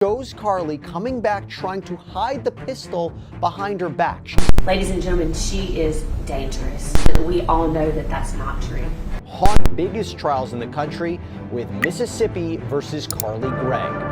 shows Carly coming back trying to hide the pistol behind her back. Ladies and gentlemen, she is dangerous. We all know that that's not true. Haunt the biggest trials in the country with Mississippi versus Carly Gregg.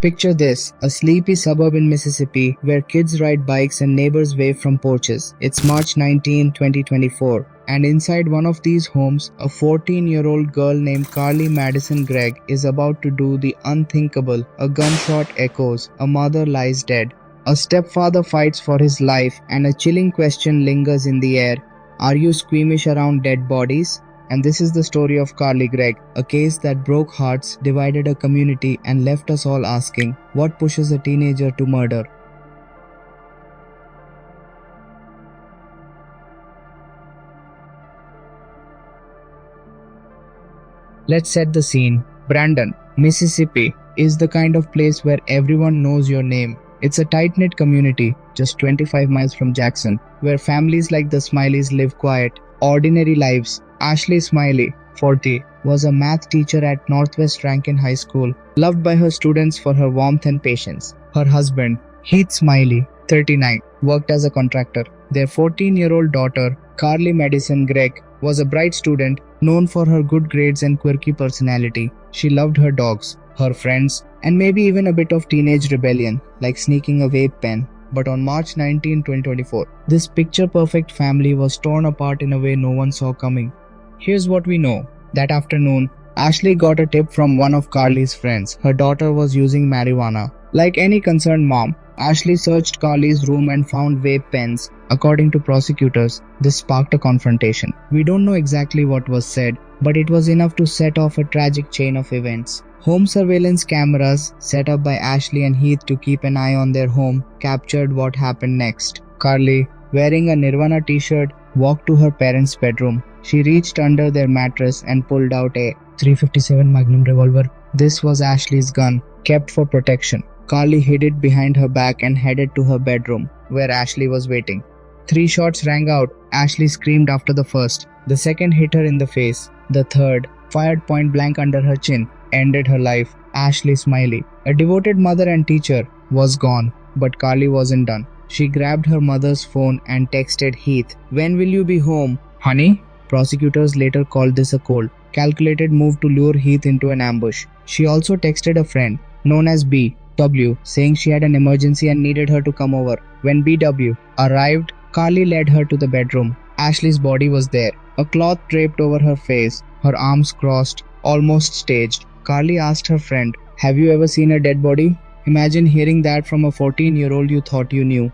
Picture this, a sleepy suburb in Mississippi where kids ride bikes and neighbors wave from porches. It's March 19, 2024, and inside one of these homes, a 14-year-old girl named Carly Madison Gregg is about to do the unthinkable. A gunshot echoes, a mother lies dead. A stepfather fights for his life, and a chilling question lingers in the air. Are you squeamish around dead bodies? And this is the story of Carly Gregg, a case that broke hearts, divided a community, and left us all asking, what pushes a teenager to murder? Let's set the scene. Brandon, Mississippi, is the kind of place where everyone knows your name. It's a tight-knit community, just 25 miles from Jackson, where families like the Smileys live quiet, ordinary lives. Ashley Smiley, 40, was a math teacher at Northwest Rankin High School, loved by her students for her warmth and patience. Her husband, Heath Smiley, 39, worked as a contractor. Their 14-year-old daughter, Carly Madison Gregg, was a bright student known for her good grades and quirky personality. She loved her dogs, her friends, and maybe even a bit of teenage rebellion, like sneaking a vape pen. But on March 19, 2024, this picture-perfect family was torn apart in a way no one saw coming. Here's what we know. That afternoon, Ashley got a tip from one of Carly's friends. Her daughter was using marijuana. Like any concerned mom, Ashley searched Carly's room and found vape pens. According to prosecutors, this sparked a confrontation. We don't know exactly what was said, but it was enough to set off a tragic chain of events. Home surveillance cameras, set up by Ashley and Heath to keep an eye on their home, captured what happened next. Carly, wearing a Nirvana t-shirt, walked to her parents' bedroom. She reached under their mattress and pulled out a .357 Magnum revolver. This was Ashley's gun, kept for protection. Carly hid it behind her back and headed to her bedroom, where Ashley was waiting. 3 shots rang out. Ashley screamed after the first. The second hit her in the face. The third, fired point blank under her chin, ended her life. Ashley Smiley, a devoted mother and teacher, was gone, but Carly wasn't done. She grabbed her mother's phone and texted Heath, "When will you be home, honey?" Prosecutors later called this a cold, calculated move to lure Heath into an ambush. She also texted a friend, known as BW, saying she had an emergency and needed her to come over. When BW arrived, Carly led her to the bedroom. Ashley's body was there, a cloth draped over her face, her arms crossed, almost staged. Carly asked her friend, "Have you ever seen a dead body?" Imagine hearing that from a 14-year-old you thought you knew.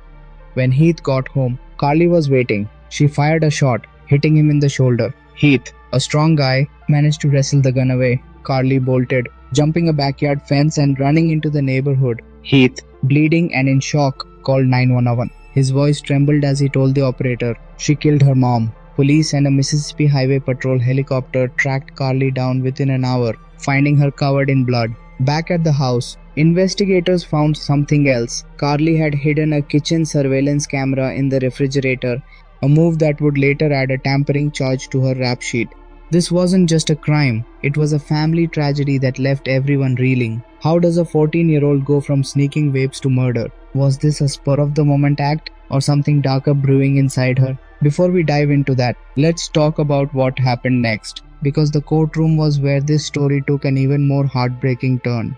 When Heath got home, Carly was waiting. She fired a shot, hitting him in the shoulder. Heath, a strong guy, managed to wrestle the gun away. Carly bolted, jumping a backyard fence and running into the neighborhood. Heath, bleeding and in shock, called 911. His voice trembled as he told the operator, "She killed her mom." Police and a Mississippi Highway Patrol helicopter tracked Carly down within an hour, finding her covered in blood. Back at the house, investigators found something else. Carly had hidden a kitchen surveillance camera in the refrigerator, a move that would later add a tampering charge to her rap sheet. This wasn't just a crime, it was a family tragedy that left everyone reeling. How does a 14-year-old go from sneaking vapes to murder? Was this a spur-of-the-moment act, or something darker brewing inside her? Before we dive into that, let's talk about what happened next, because the courtroom was where this story took an even more heartbreaking turn.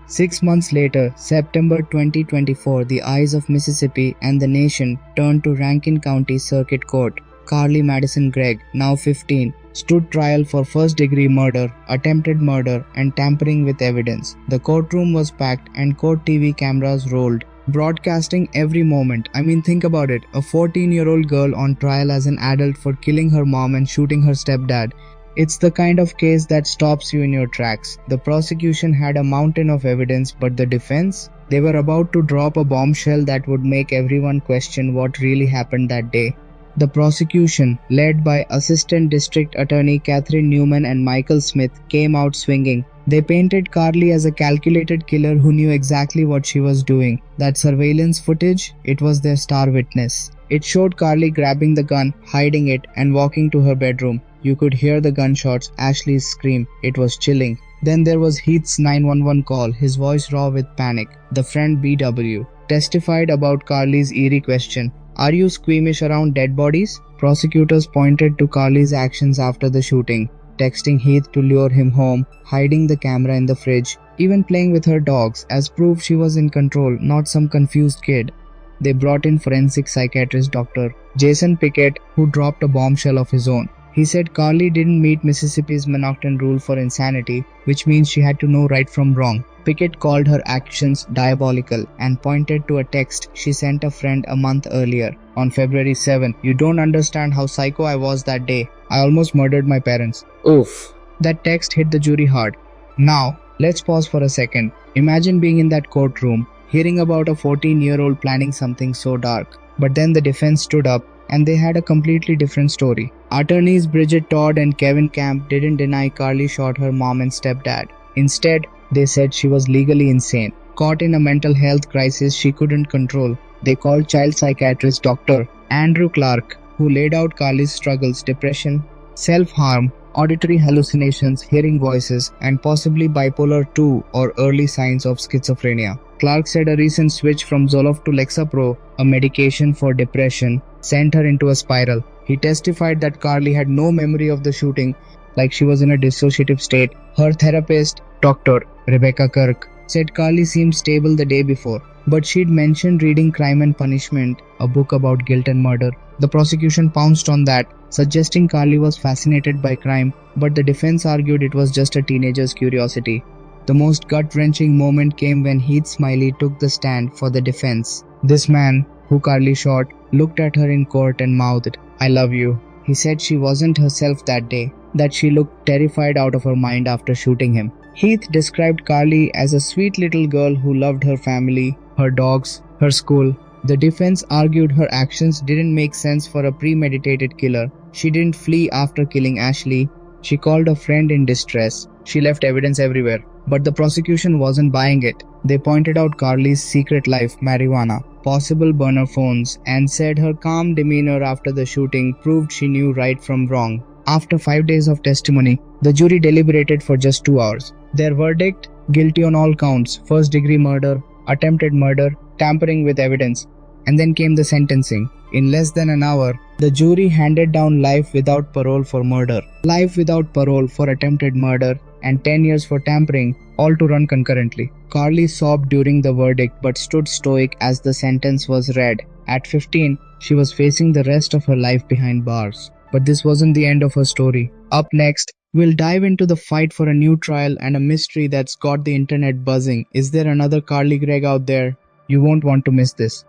Six months later, September 2024, the eyes of Mississippi and the nation turned to Rankin County Circuit Court. Carly Madison Gregg, now 15, stood trial for first-degree murder, attempted murder, and tampering with evidence. The courtroom was packed and court TV cameras rolled, broadcasting every moment. I mean, think about it, a 14-year-old girl on trial as an adult for killing her mom and shooting her stepdad. It's the kind of case that stops you in your tracks. The prosecution had a mountain of evidence, but the defense? They were about to drop a bombshell that would make everyone question what really happened that day. The prosecution, led by Assistant District Attorney Catherine Newman and Michael Smith, came out swinging. They painted Carly as a calculated killer who knew exactly what she was doing. That surveillance footage, it was their star witness. It showed Carly grabbing the gun, hiding it, and walking to her bedroom. You could hear the gunshots, Ashley's scream. It was chilling. Then there was Heath's 911 call, his voice raw with panic. The friend BW testified about Carly's eerie question. Are you squeamish around dead bodies? Prosecutors pointed to Carly's actions after the shooting. Texting Heath to lure him home, hiding the camera in the fridge, even playing with her dogs as proof she was in control, not some confused kid. They brought in forensic psychiatrist Dr. Jason Pickett, who dropped a bombshell of his own. He said Carly didn't meet Mississippi's Manhattan rule for insanity, which means she had to know right from wrong. Pickett called her actions diabolical and pointed to a text she sent a friend a month earlier. On February 7, "You don't understand how psycho I was that day. I almost murdered my parents." Oof. That text hit the jury hard. Now, let's pause for a second. Imagine being in that courtroom, hearing about a 14-year-old planning something so dark. But then the defense stood up and they had a completely different story. Attorneys Bridget Todd and Kevin Camp didn't deny Carly shot her mom and stepdad. Instead, they said she was legally insane, caught in a mental health crisis she couldn't control. They called child psychiatrist Dr. Andrew Clark, who laid out Carly's struggles, depression, self-harm, auditory hallucinations, hearing voices, and possibly bipolar 2 or early signs of schizophrenia. Clark said a recent switch from Zoloft to Lexapro, a medication for depression, sent her into a spiral. He testified that Carly had no memory of the shooting, like she was in a dissociative state. Her therapist, Dr. Rebecca Kirk, said Carly seemed stable the day before, but she'd mentioned reading Crime and Punishment, a book about guilt and murder. The prosecution pounced on that, suggesting Carly was fascinated by crime, but the defense argued it was just a teenager's curiosity. The most gut-wrenching moment came when Heath Smiley took the stand for the defense. This man, who Carly shot, looked at her in court and mouthed, "I love you." He said she wasn't herself that day, that she looked terrified out of her mind after shooting him. Heath described Carly as a sweet little girl who loved her family, her dogs, her school. The defense argued her actions didn't make sense for a premeditated killer. She didn't flee after killing Ashley. She called a friend in distress. She left evidence everywhere. But the prosecution wasn't buying it. They pointed out Carly's secret life, marijuana, possible burner phones, and said her calm demeanor after the shooting proved she knew right from wrong. After 5 days of testimony, the jury deliberated for just 2 hours. Their verdict: guilty on all counts, first-degree murder, attempted murder, tampering with evidence. And then came the sentencing. In less than an hour, the jury handed down life without parole for murder, life without parole for attempted murder, and 10 years for tampering, all to run concurrently. Carly sobbed during the verdict but stood stoic as the sentence was read. At 15, she was facing the rest of her life behind bars. But this wasn't the end of her story. Up next, we'll dive into the fight for a new trial and a mystery that's got the internet buzzing. Is there another Carly Gregg out there? You won't want to miss this.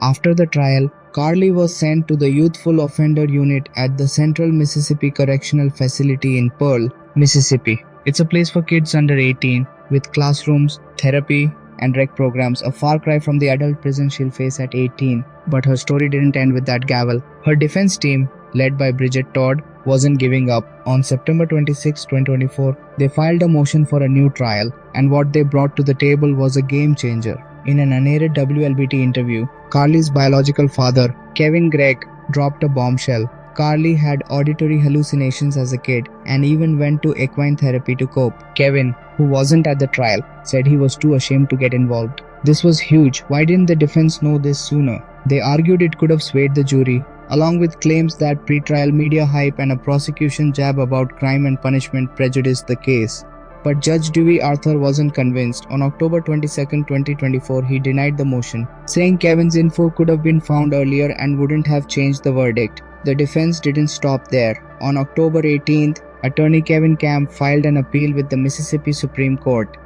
After the trial, Carly was sent to the Youthful Offender Unit at the Central Mississippi Correctional Facility in Pearl, Mississippi. It's a place for kids under 18, with classrooms, therapy, and rec programs, a far cry from the adult prison she'll face at 18. But her story didn't end with that gavel. Her defense team, led by Bridget Todd, wasn't giving up. On September 26, 2024, they filed a motion for a new trial, and what they brought to the table was a game changer. In an unaired WLBT interview, Carly's biological father, Kevin Gregg, dropped a bombshell. Carly had auditory hallucinations as a kid and even went to equine therapy to cope. Kevin, who wasn't at the trial, said he was too ashamed to get involved. This was huge. Why didn't the defense know this sooner? They argued it could have swayed the jury, along with claims that pre-trial media hype and a prosecution jab about crime and punishment prejudiced the case. But Judge Dewey Arthur wasn't convinced. On October 22, 2024, he denied the motion, saying Kevin's info could have been found earlier and wouldn't have changed the verdict. The defense didn't stop there. On October 18th, attorney Kevin Camp filed an appeal with the Mississippi Supreme Court.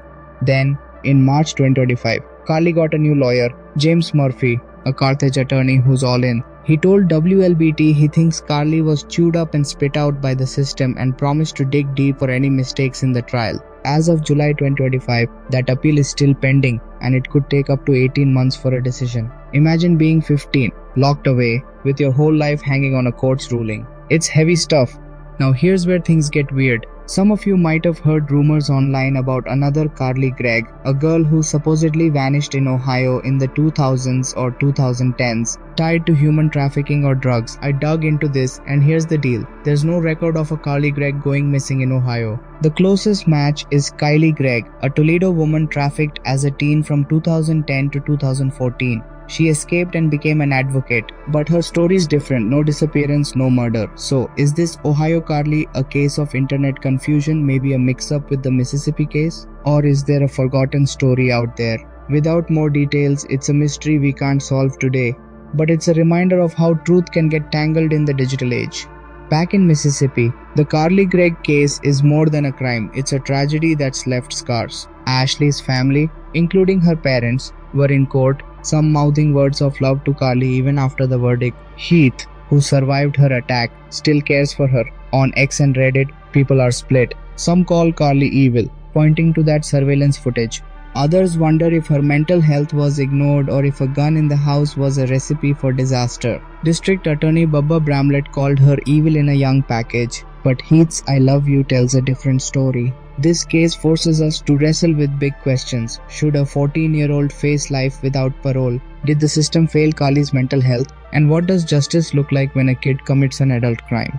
Then, in March 2025, Carly got a new lawyer, James Murphy, a Carthage attorney who's all in. He told WLBT he thinks Carly was chewed up and spit out by the system and promised to dig deep for any mistakes in the trial. As of July 2025, that appeal is still pending and it could take up to 18 months for a decision. Imagine being 15, locked away, with your whole life hanging on a court's ruling. It's heavy stuff. Now here's where things get weird. Some of you might have heard rumors online about another Carly Gregg, a girl who supposedly vanished in Ohio in the 2000s or 2010s, tied to human trafficking or drugs. I dug into this and here's the deal. There's no record of a Carly Gregg going missing in Ohio. The closest match is Kylie Gregg, a Toledo woman trafficked as a teen from 2010 to 2014. She escaped and became an advocate, but her story is different. No disappearance, no murder. So, is this Ohio Carly a case of internet confusion, maybe a mix-up with the Mississippi case? Or is there a forgotten story out there? Without more details, it's a mystery we can't solve today, but it's a reminder of how truth can get tangled in the digital age. Back in Mississippi, the Carly Gregg case is more than a crime. It's a tragedy that's left scars. Ashley's family, including her parents, were in court, some mouthing words of love to Carly even after the verdict. Heath, who survived her attack, still cares for her. On X and Reddit, people are split. Some call Carly evil, pointing to that surveillance footage. Others wonder if her mental health was ignored or if a gun in the house was a recipe for disaster. District Attorney Bubba Bramlett called her evil in a young package, but Heath's I love you tells a different story. This case forces us to wrestle with big questions. Should a 14-year-old face life without parole? Did the system fail Carly's mental health? And what does justice look like when a kid commits an adult crime?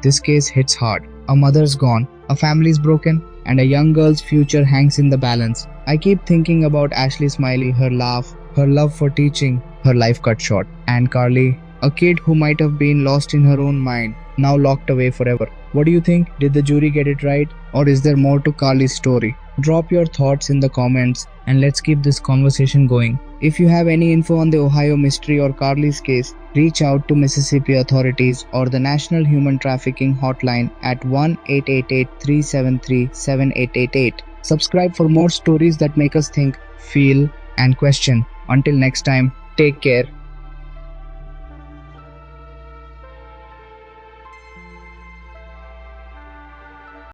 This case hits hard. A mother's gone, a family's broken, and a young girl's future hangs in the balance. I keep thinking about Ashley Smiley, her laugh, her love for teaching, her life cut short. And Carly, a kid who might have been lost in her own mind, now locked away forever. What do you think? Did the jury get it right? Or is there more to Carly's story? Drop your thoughts in the comments and let's keep this conversation going. If you have any info on the Ohio mystery or Carly's case, reach out to Mississippi authorities or the National Human Trafficking Hotline at 1-888-373-7888. Subscribe for more stories that make us think, feel, and question. Until next time, take care.